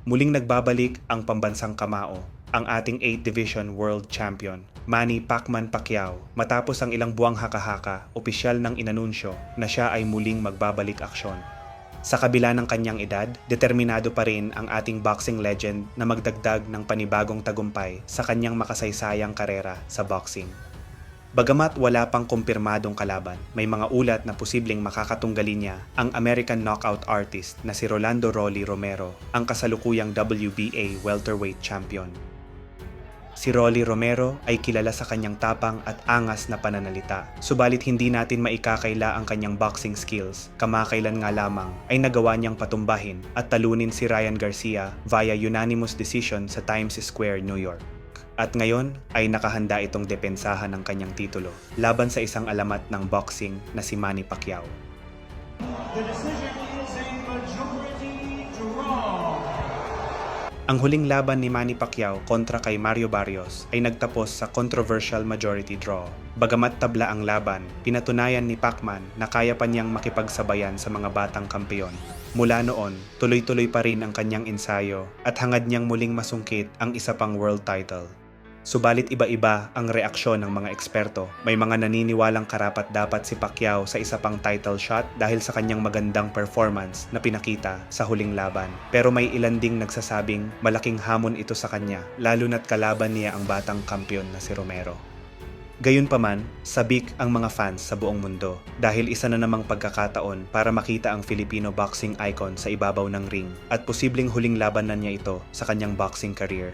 Muling nagbabalik ang pambansang kamao, ang ating 8th Division World Champion, Manny Pacman Pacquiao. Matapos ang ilang buwang haka-haka, opisyal nang inanunsyo na siya ay muling magbabalik aksyon. Sa kabila ng kanyang edad, determinado pa rin ang ating boxing legend na magdagdag ng panibagong tagumpay sa kanyang makasaysayang karera sa boxing. Bagamat wala pang kumpirmadong kalaban, may mga ulat na posibleng makakatunggali niya ang American knockout artist na si Rolando Rolly Romero, ang kasalukuyang WBA welterweight champion. Si Rolly Romero ay kilala sa kanyang tapang at angas na pananalita, subalit hindi natin maikakaila ang kanyang boxing skills. Kamakailan nga lamang ay nagawa niyang patumbahin at talunin si Ryan Garcia via unanimous decision sa Times Square, New York. At ngayon ay nakahanda itong depensahan ng kanyang titulo laban sa isang alamat ng boxing na si Manny Pacquiao. The decision is a majority draw. Ang huling laban ni Manny Pacquiao kontra kay Mario Barrios ay nagtapos sa controversial majority draw. Bagamat tabla ang laban, pinatunayan ni Pacman na kaya pa niyang makipagsabayan sa mga batang kampeon. Mula noon, tuloy-tuloy pa rin ang kanyang ensayo at hangad niyang muling masungkit ang isa pang world title. Subalit iba-iba ang reaksyon ng mga eksperto. May mga naniniwalang karapat-dapat si Pacquiao sa isa pang title shot dahil sa kanyang magandang performance na pinakita sa huling laban. Pero may ilan ding nagsasabing malaking hamon ito sa kanya, lalo na't kalaban niya ang batang kampiyon na si Romero. Gayunpaman, sabik ang mga fans sa buong mundo dahil isa na namang pagkakataon para makita ang Filipino boxing icon sa ibabaw ng ring at posibleng huling laban na niya ito sa kanyang boxing career.